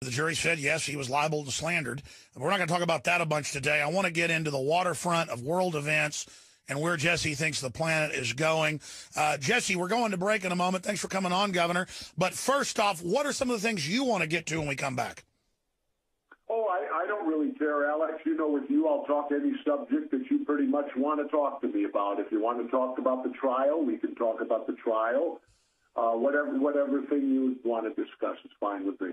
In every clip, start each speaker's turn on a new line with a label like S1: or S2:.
S1: The jury said, yes, he was libeled and slandered. We're not going to talk about that a bunch today. I want to get into the waterfront of world events and where Jesse thinks the planet is going. Jesse, we're going to break in a moment. Thanks for coming on, Governor. But first off, what are some of the things you want to get to when we come back?
S2: Oh, I don't really care, Alex. You know, with you, I'll talk any subject that you pretty much want to talk to me about. If you want to talk about the trial, we can talk about the trial. Whatever thing you want to discuss is fine with me.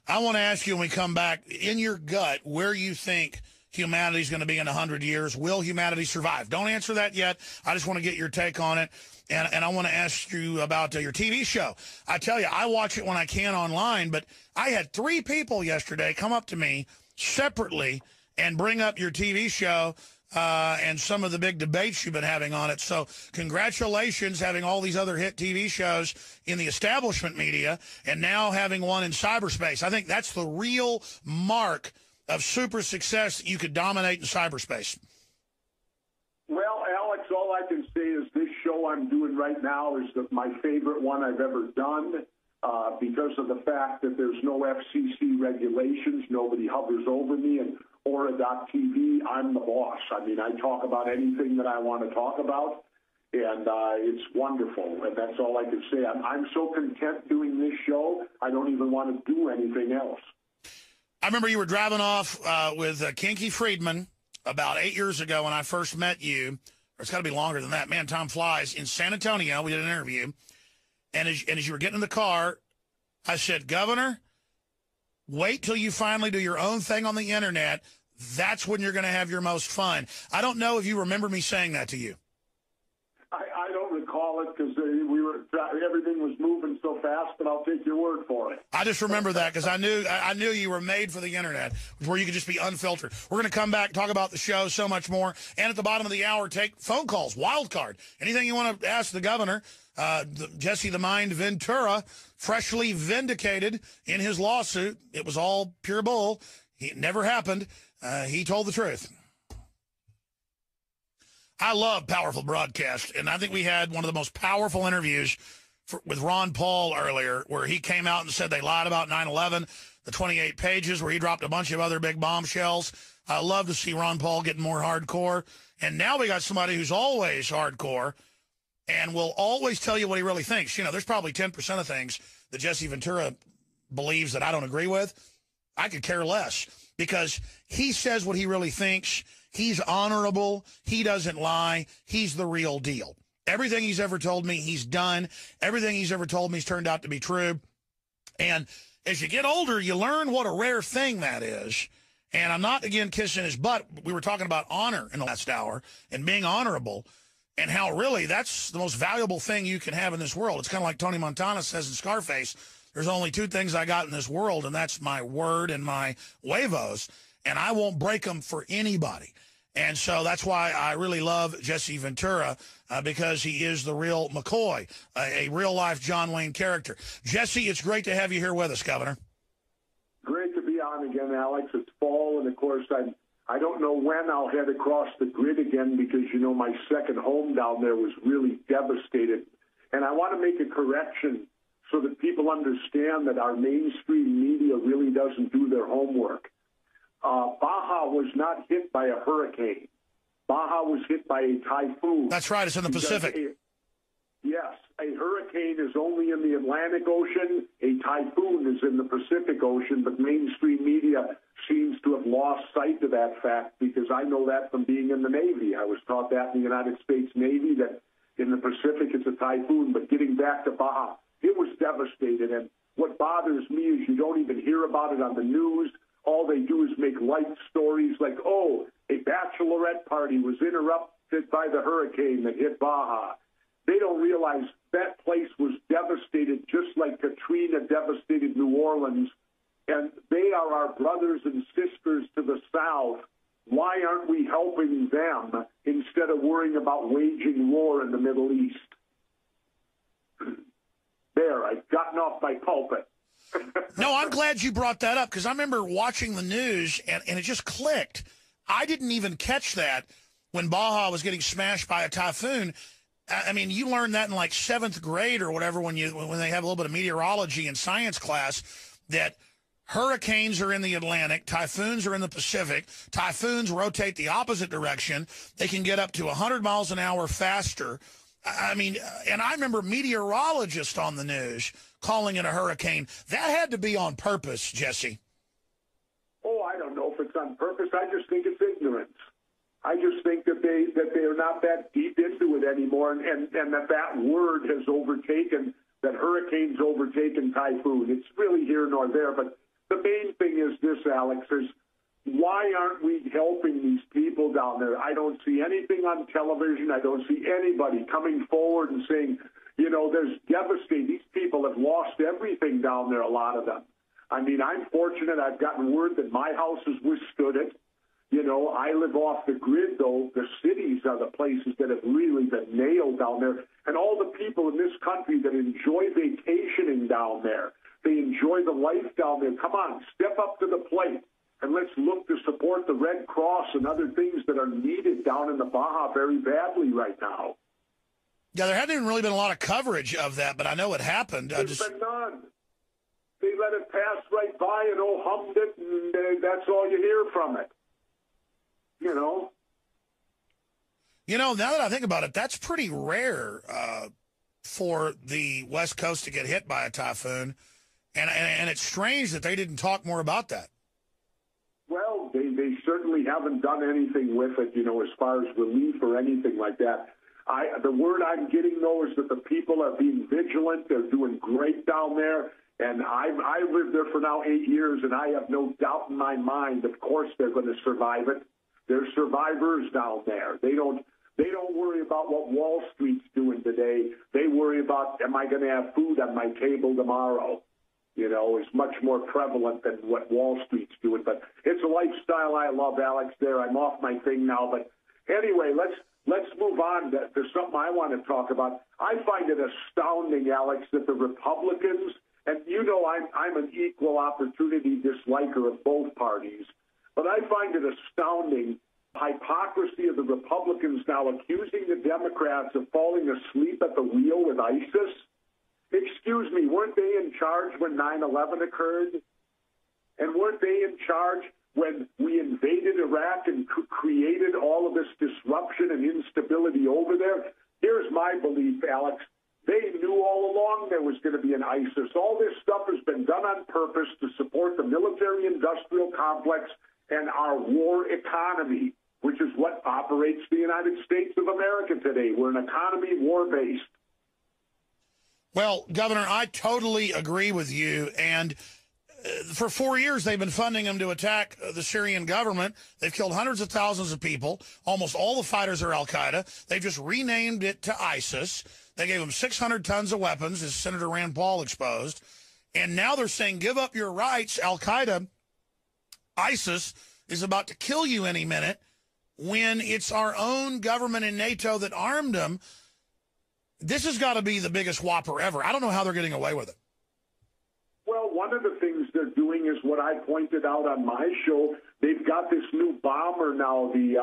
S1: I want to ask you when we come back, in your gut, where you think humanity's going to be in 100 years. Will humanity survive? Don't answer that yet. I just want to get your take on it. And I want to ask you about your TV show. I tell you, I watch it when I can online, but I had 3 people yesterday come up to me separately and bring up your TV show and some of the big debates you've been having on it. So congratulations having all these other hit TV shows in the establishment media and now having one in cyberspace. I think that's the real mark of super success that you could dominate in cyberspace.
S2: Well, Alex, all I can say is this show I'm doing right now is my favorite one I've ever done because of the fact that there's no FCC regulations. Nobody hovers over me. And Aura.tv, I'm the boss. I mean, I talk about anything that I want to talk about, and it's wonderful. And that's all I can say. I'm so content doing this show, I don't even want to do anything else.
S1: I remember you were driving off with Kinky Friedman about 8 years ago when I first met you. Or it's got to be longer than that. Man, time flies. In San Antonio, we did an interview. And as you were getting in the car, I said, Governor, wait till you finally do your own thing on the internet. That's when you're going to have your most fun. I don't know if you remember me saying that to you.
S2: I don't recall it because everything was moving so fast, but I'll take your word for it.
S1: I just remember that because I knew you were made for the internet, where you could just be unfiltered. We're going to come back, talk about the show, so much more. And at the bottom of the hour, take phone calls, wild card. Anything you want to ask the governor. Jesse the Mind Ventura, freshly vindicated in his lawsuit. It was all pure bull. It never happened. He told the truth. I love powerful broadcast, and I think we had one of the most powerful interviews with Ron Paul earlier, where he came out and said they lied about 9/11, the 28 pages where he dropped a bunch of other big bombshells. I love to see Ron Paul getting more hardcore. And now we got somebody who's always hardcore and will always tell you what he really thinks. You know, there's probably 10% of things that Jesse Ventura believes that I don't agree with. I could care less because he says what he really thinks. He's honorable. He doesn't lie. He's the real deal. Everything he's ever told me, he's done. Everything he's ever told me has turned out to be true. And as you get older, you learn what a rare thing that is. And I'm not, again, kissing his butt. We were talking about honor in the last hour and being honorable and how really that's the most valuable thing you can have in this world. It's kind of like Tony Montana says in Scarface, there's only 2 things I got in this world, and that's my word and my huevos. And I won't break them for anybody. And so that's why I really love Jesse Ventura, because he is the real McCoy, a real-life John Wayne character. Jesse, it's great to have you here with us, Governor.
S2: Great to be on again, Alex. It's fall, and, of course, I don't know when I'll head across the grid again because, you know, my second home down there was really devastated. And I want to make a correction so that people understand that our mainstream media really doesn't do their homework. Baja was not hit by a hurricane. Baja was hit by a typhoon.
S1: That's right. It's in the Pacific.
S2: Yes. A hurricane is only in the Atlantic Ocean. A typhoon is in the Pacific Ocean. But mainstream media seems to have lost sight of that fact because I know that from being in the Navy. I was taught that in the United States Navy, that in the Pacific it's a typhoon. But getting back to Baja, it was devastated. And what bothers me is you don't even hear about it on the news. All they do is make light stories like, oh, a bachelorette party was interrupted by the hurricane that hit Baja. They don't realize that place was devastated just like Katrina devastated New Orleans, and they are our brothers and sisters to the south. Why aren't we helping them instead of worrying about waging war in the Middle East? There, I've gotten off my pulpit.
S1: No, I'm glad you brought that up because I remember watching the news and it just clicked. I didn't even catch that when Baja was getting smashed by a typhoon. I mean, you learned that in like 7th grade or whatever when they have a little bit of meteorology in science class, that Hurricanes are in the Atlantic. Typhoons are in the Pacific. Typhoons rotate the opposite direction. They can get up to 100 miles an hour faster. I mean, and I remember meteorologists on the news calling it a hurricane. That had to be on purpose, Jesse.
S2: Oh, I don't know if it's on purpose. I just think it's ignorance. I just think that they're not that deep into it anymore, and that word has overtaken, that hurricane's overtaken typhoon. It's really here nor there, but the main thing is this, Alex, is why aren't we helping these people down there? I don't see anything on television. I don't see anybody coming forward and saying, you know, there's devastating. These people have lost everything down there, a lot of them. I mean, I'm fortunate. I've gotten word that my house has withstood it. You know, I live off the grid, though. The cities are the places that have really been nailed down there. And all the people in this country that enjoy vacationing down there, they enjoy the life down there. Come on, step up to the plate, and let's look to support the Red Cross and other things that are needed down in the Baja very badly right now.
S1: Yeah, there hadn't even really been a lot of coverage of that, but I know it happened.
S2: There's been none. They let it pass right by and hummed it, and that's all you hear from it. You know,
S1: now that I think about it, that's pretty rare for the West Coast to get hit by a typhoon, and it's strange that they didn't talk more about that.
S2: Well, they certainly haven't done anything with it, you know, as far as relief or anything like that. The word I'm getting, though, is that the people are being vigilant. They're doing great down there. And I've lived there for now 8 years, and I have no doubt in my mind, of course, they're going to survive it. They're survivors down there. They don't worry about what Wall Street's doing today. They worry about, am I going to have food on my table tomorrow? You know, it's much more prevalent than what Wall Street's doing. But it's a lifestyle I love, Alex, there. I'm off my thing now. But anyway, let's move on to something I want to talk about. I find it astounding, Alex, that the Republicans, and you know I'm an equal opportunity disliker of both parties, but I find it astounding hypocrisy of the Republicans now accusing the Democrats of falling asleep at the wheel with ISIS. Excuse me, weren't they in charge when 9/11 occurred? And weren't they in charge when we invaded Iraq and created all of this disruption and instability over there? Here's my belief, Alex. They knew all along there was going to be an ISIS. All this stuff has been done on purpose to support the military-industrial complex and our war economy, which is what operates the United States of America today. We're an economy war-based.
S1: Well, Governor, I totally agree with you. And for 4 years, they've been funding them to attack the Syrian government. They've killed hundreds of thousands of people. Almost all the fighters are al-Qaeda. They've just renamed it to ISIS. They gave them 600 tons of weapons, as Senator Rand Paul exposed. And now they're saying, give up your rights. Al-Qaeda, ISIS, is about to kill you any minute when it's our own government in NATO that armed them. This has got to be the biggest whopper ever. I don't know how they're getting away with it.
S2: Well, one of the things they're doing is what I pointed out on my show. They've got this new bomber now, the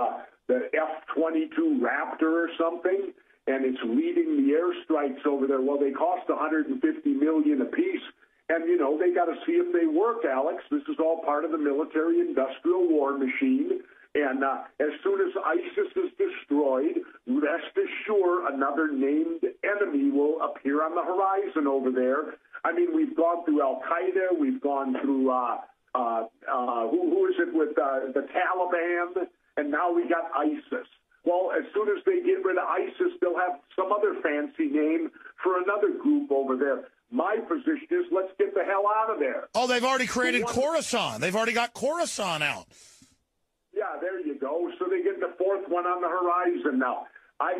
S2: F-22 Raptor or something, and it's leading the airstrikes over there. Well, they cost $150 million apiece, and, you know, they got to see if they work, Alex. This is all part of the military-industrial war machine. And as soon as ISIS is destroyed, rest assured another named enemy will appear on the horizon over there. I mean, we've gone through Al-Qaeda. We've gone through, who is it with the Taliban? And now we got ISIS. Well, as soon as they get rid of ISIS, they'll have some other fancy name for another group over there. My position is let's get the hell out of there.
S1: Oh, they've already created Khorasan. They've already got Khorasan out.
S2: Yeah, there you go. So they get the fourth one on the horizon now. I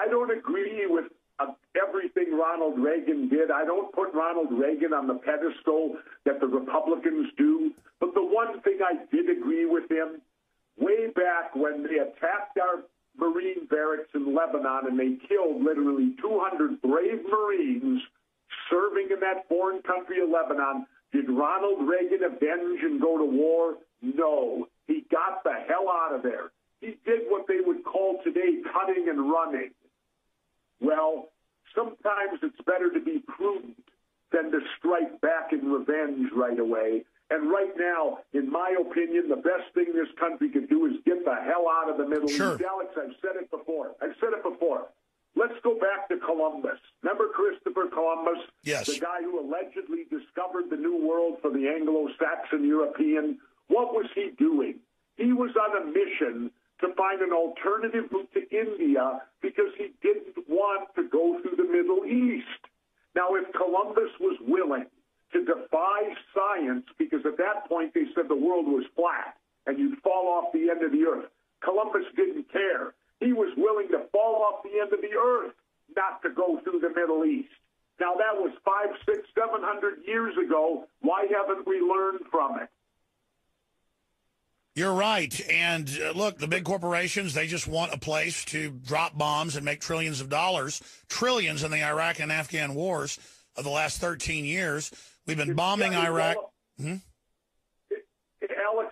S2: don't agree with everything Ronald Reagan did. I don't put Ronald Reagan on the pedestal that the Republicans do. But the one thing I did agree with him, way back when they attacked our Marine barracks in Lebanon and they killed literally 200 brave Marines serving in that foreign country of Lebanon, did Ronald Reagan avenge and go to war? No. He got the hell out of there. He did what they would call today cutting and running. Well, sometimes it's better to be prudent than to strike back in revenge right away. And right now, in my opinion, the best thing this country could do is get the hell out of the Middle East. Alex, I've said it before. Let's go back to Columbus. Remember Christopher Columbus?
S1: Yes.
S2: The guy who allegedly discovered the New World for the Anglo-Saxon European. What was he doing? He was on a mission to find an alternative route to India because he didn't want to go through the Middle East. Now, if Columbus was willing to defy science, because at that point they said the world was flat and you'd fall off the end of the earth, Columbus didn't care. He was willing to fall off the end of the earth not to go through the Middle East. Now, that was 500, 600, 700 years ago. Why haven't we learned from it?
S1: You're right. And look, the big corporations, they just want a place to drop bombs and make trillions of dollars, trillions in the Iraq and Afghan wars of the last 13 years. We've been bombing Iraq.
S2: Alex,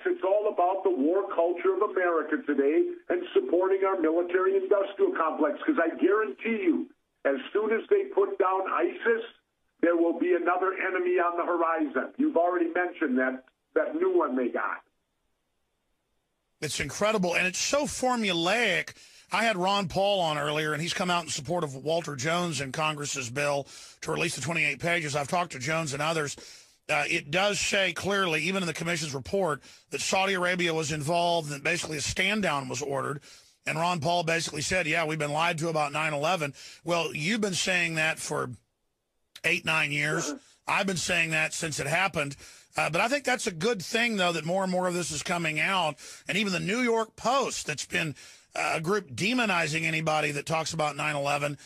S2: it's all about the war culture of America today and supporting our military-industrial complex, because I guarantee you, as soon as they put down ISIS, there will be another enemy on the horizon. You've already mentioned that new one they got.
S1: It's incredible, and it's so formulaic. I had Ron Paul on earlier, and he's come out in support of Walter Jones and Congress's bill to release the 28 pages. I've talked to Jones and others. It does say clearly, even in the commission's report, that Saudi Arabia was involved and basically a stand-down was ordered. And Ron Paul basically said, yeah, we've been lied to about 9/11. Well, you've been saying that for 8, 9 years. I've been saying that since it happened. But I think that's a good thing, though, that more and more of this is coming out. And even the New York Post, that's been a group demonizing anybody that talks about 9/11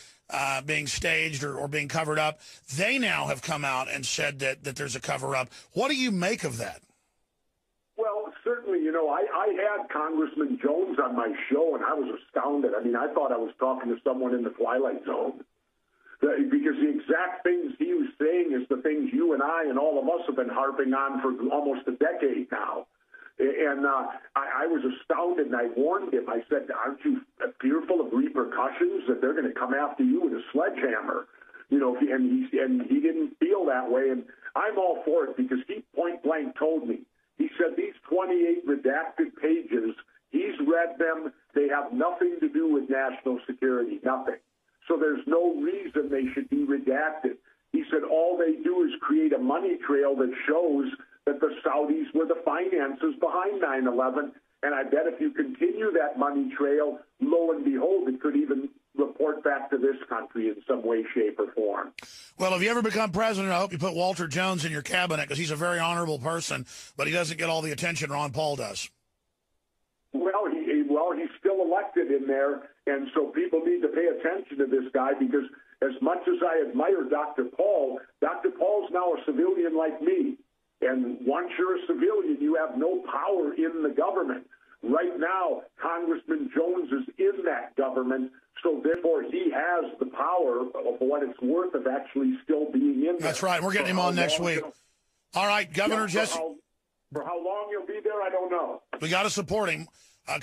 S1: being staged or being covered up, they now have come out and said that there's a cover-up. What do you make of that?
S2: Well, certainly, I had Congressman Jones on my show, and I was astounded. I mean, I thought I was talking to someone in the Twilight Zone. Because the exact things he was saying is the things you and I and all of us have been harping on for almost a decade now. And I was astounded, and I warned him. I said, aren't you fearful of repercussions, that they're going to come after you with a sledgehammer? And he didn't feel that way. And I'm all for it, because he point-blank told me. He said these 28 redacted pages, he's read them. They have nothing to do with national security, nothing. So there's no reason they should be redacted. He said all they do is create a money trail that shows that the Saudis were the finances behind 9/11. And I bet if you continue that money trail, lo and behold, it could even report back to this country in some way, shape, or form.
S1: Well, if you ever become president, I hope you put Walter Jones in your cabinet, because he's a very honorable person, but he doesn't get all the attention Ron Paul does.
S2: Well, he's still elected in there, and so people need to pay attention to this guy, because as much as I admire Dr. Paul's now a civilian like me. And once you're a civilian, you have no power in the government. Right now, Congressman Jones is in that government, so therefore he has the power, of what it's worth, of actually still being in there.
S1: That's right. We're getting him on next week. All right, Governor Jesse.
S2: For how long he'll be there, I don't know.
S1: We got to support him. All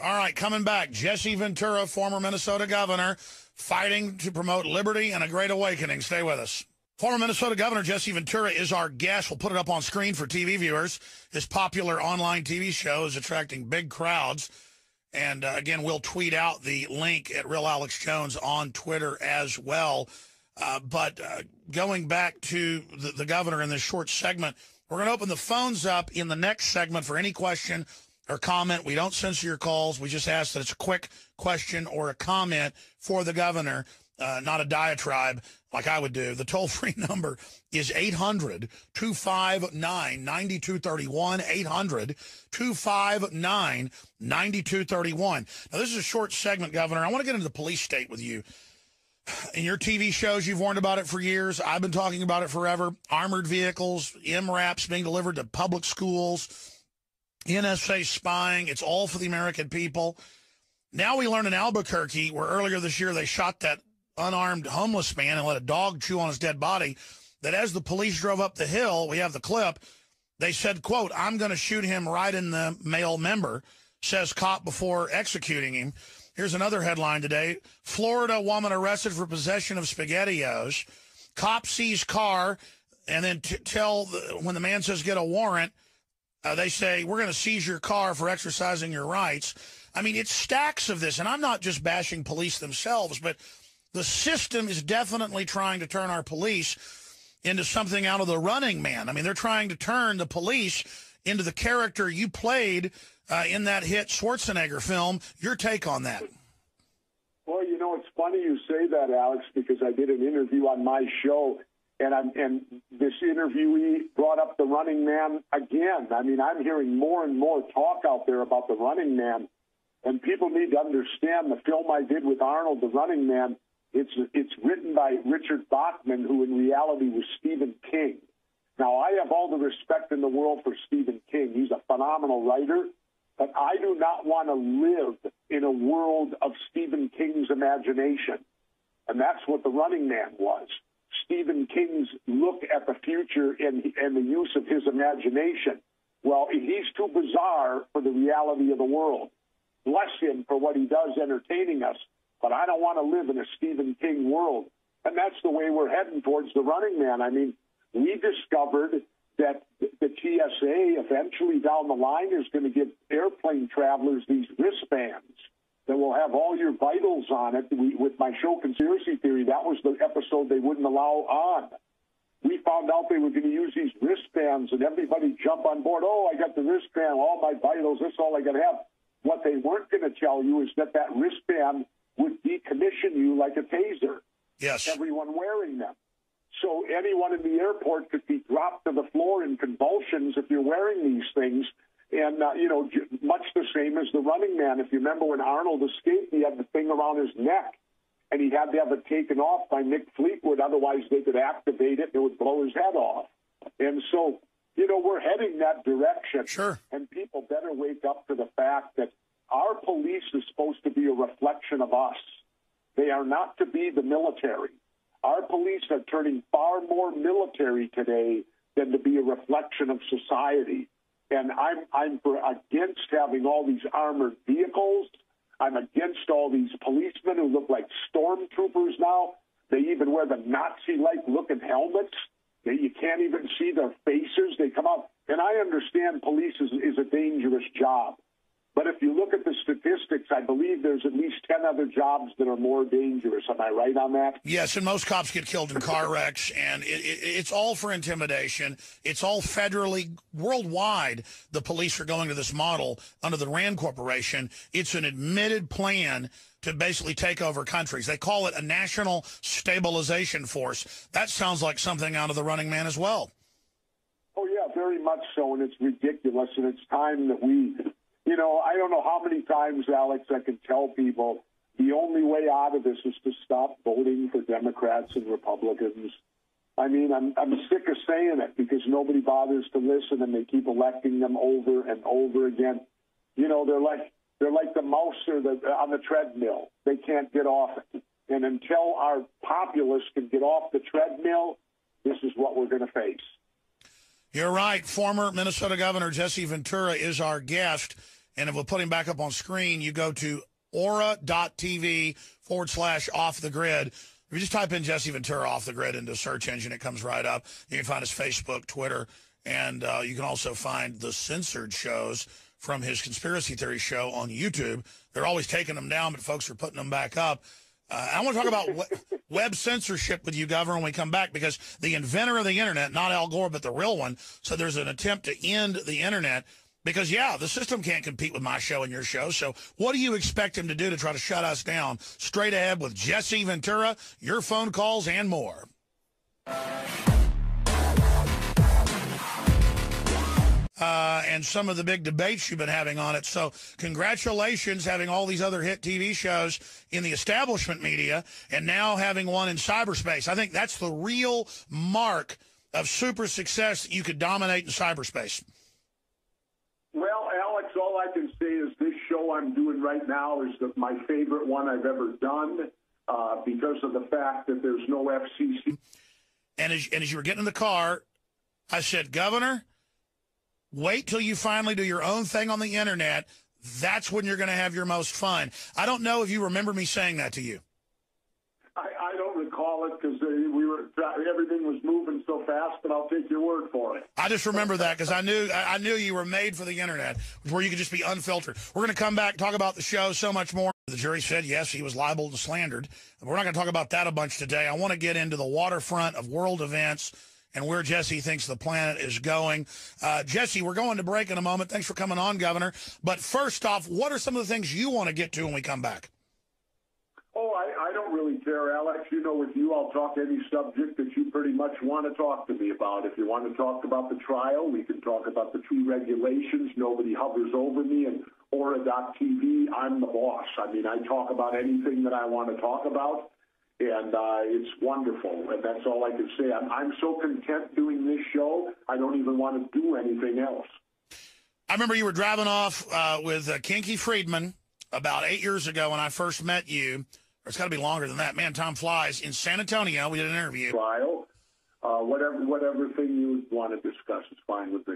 S1: right, coming back, Jesse Ventura, former Minnesota governor, fighting to promote liberty and a great awakening. Stay with us. Former Minnesota Governor Jesse Ventura is our guest. We'll put it up on screen for TV viewers. His popular online TV show is attracting big crowds. And, again, we'll tweet out the link at Real Alex Jones on Twitter as well. But going back to the governor in this short segment, we're going to open the phones up in the next segment for any question or comment. We don't censor your calls. We just ask that it's a quick question or a comment for the governor, not a diatribe like I would do. The toll-free number is 800-259-9231, 800-259-9231. Now, this is a short segment, Governor. I want to get into the police state with you. In your TV shows, you've warned about it for years. I've been talking about it forever. Armored vehicles, MRAPs being delivered to public schools, NSA spying. It's all for the American people. Now we learned in Albuquerque, where earlier this year they shot that unarmed homeless man and let a dog chew on his dead body, that as the police drove up the hill, we have the clip, they said, quote, "I'm going to shoot him right in the male member," says cop before executing him. Here's another headline today. Florida woman arrested for possession of SpaghettiOs. Cop sees car and then when the man says get a warrant, they say, we're going to seize your car for exercising your rights. I mean, it's stacks of this, and I'm not just bashing police themselves, but the system is definitely trying to turn our police into something out of The Running Man. I mean, they're trying to turn the police into the character you played in that hit Schwarzenegger film. Your take on that?
S2: Well, you know, it's funny you say that, Alex, because I did an interview on my show, and this interviewee brought up The Running Man again. I mean, I'm hearing more and more talk out there about The Running Man, and people need to understand the film I did with Arnold, The Running Man, it's written by Richard Bachman, who in reality was Stephen King. Now, I have all the respect in the world for Stephen King. He's a phenomenal writer, but I do not want to live in a world of Stephen King's imagination, and that's what The Running Man was. Stephen King's look at the future and the use of his imagination. Well, he's too bizarre for the reality of the world. Bless him for what he does entertaining us, but I don't want to live in a Stephen King world. And that's the way we're heading towards The Running Man. I mean, we discovered that the TSA eventually down the line is going to give airplane travelers these wristbands that will have all your vitals on it. With my show Conspiracy Theory, that was the episode they wouldn't allow on. We found out they were going to use these wristbands, and everybody jump on board. Oh, I got the wristband, all my vitals, that's all I got to have. What they weren't going to tell you is that wristband would decommission you like a taser.
S1: Yes.
S2: Everyone wearing them. So anyone in the airport could be dropped to the floor in convulsions if you're wearing these things. And, much the same as The Running Man. If you remember when Arnold escaped, he had the thing around his neck, and he had to have it taken off by Mick Fleetwood. Otherwise, they could activate it, and it would blow his head off. And so, we're heading that direction.
S1: Sure.
S2: And people better wake up to the fact that our police is supposed to be a reflection of us. They are not to be the military. Our police are turning far more military today than to be a reflection of society. And I'm against having all these armored vehicles. I'm against all these policemen who look like stormtroopers now. They even wear the Nazi-like looking helmets. You can't even see their faces. They come out. And I understand police is a dangerous job. But if you look at the statistics, I believe there's at least 10 other jobs that are more dangerous. Am I right on that?
S1: Yes, and most cops get killed in car wrecks, and it's all for intimidation. It's all federally, worldwide, the police are going to this model under the RAND Corporation. It's an admitted plan to basically take over countries. They call it a national stabilization force. That sounds like something out of The Running Man as well.
S2: Oh, yeah, very much so, and it's ridiculous, and it's time that we... I don't know how many times, Alex, I can tell people the only way out of this is to stop voting for Democrats and Republicans. I mean, I'm sick of saying it because nobody bothers to listen, and they keep electing them over and over again. They're like the mouse on the treadmill. They can't get off it. And until our populace can get off the treadmill, this is what we're going to face.
S1: You're right. Former Minnesota Governor Jesse Ventura is our guest. And if we'll put him back up on screen, you go to aura.tv/off the grid. If you just type in Jesse Ventura off the grid into the search engine, it comes right up. You can find his Facebook, Twitter, and you can also find the censored shows from his conspiracy theory show on YouTube. They're always taking them down, but folks are putting them back up. I want to talk about web censorship with you, Governor, when we come back, because the inventor of the Internet, not Al Gore, but the real one, so there's an attempt to end the Internet. Because, yeah, the system can't compete with my show and your show. So what do you expect him to do to try to shut us down? Straight ahead with Jesse Ventura, your phone calls, and more. And some of the big debates you've been having on it. So congratulations having all these other hit TV shows in the establishment media and now having one in cyberspace. I think that's the real mark of super success that you could dominate in cyberspace.
S2: Well, Alex, all I can say is this show I'm doing right now is my favorite one I've ever done because of the fact that there's no FCC.
S1: And as you were getting in the car, I said, Governor, wait till you finally do your own thing on the Internet. That's when you're going to have your most fun. I don't know if you remember me saying that to you.
S2: I don't recall it because we were everything was moving so fast, but I'll take your word for it.
S1: I just remember that because I knew you were made for the internet, where you could just be unfiltered. We're going to come back, talk about the show, so much more. The jury said, yes, he was libeled and slandered. We're not going to talk about that a bunch today. I want to get into the waterfront of world events and where Jesse thinks the planet is going. Jesse, we're going to break in a moment. Thanks for coming on, Governor. But first off, what are some of the things you want to get to when we come back?
S2: Oh, I don't really care, Alex. You know, with you, I'll talk any subject that you pretty much want to talk to me about. If you want to talk about the trial, we can talk about the tree regulations. Nobody hovers over me. And Aura.tv, I'm the boss. I mean, I talk about anything that I want to talk about, and it's wonderful. And that's all I can say. I'm so content doing this show, I don't even want to do anything else.
S1: I remember you were driving off with Kinky Friedman about 8 years ago when I first met you. Or it's got to be longer than that. Man, time flies. In San Antonio, we did an interview.
S2: Trial, whatever thing you want to discuss is fine with me.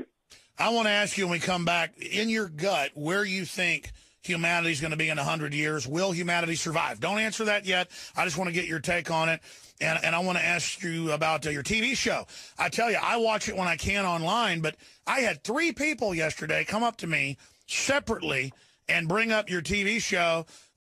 S1: I want to ask you when we come back, in your gut, where you think humanity's going to be in 100 years. Will humanity survive? Don't answer that yet. I just want to get your take on it. And I want to ask you about your TV show. I tell you, I watch it when I can online, but I had 3 people yesterday come up to me separately and bring up your TV show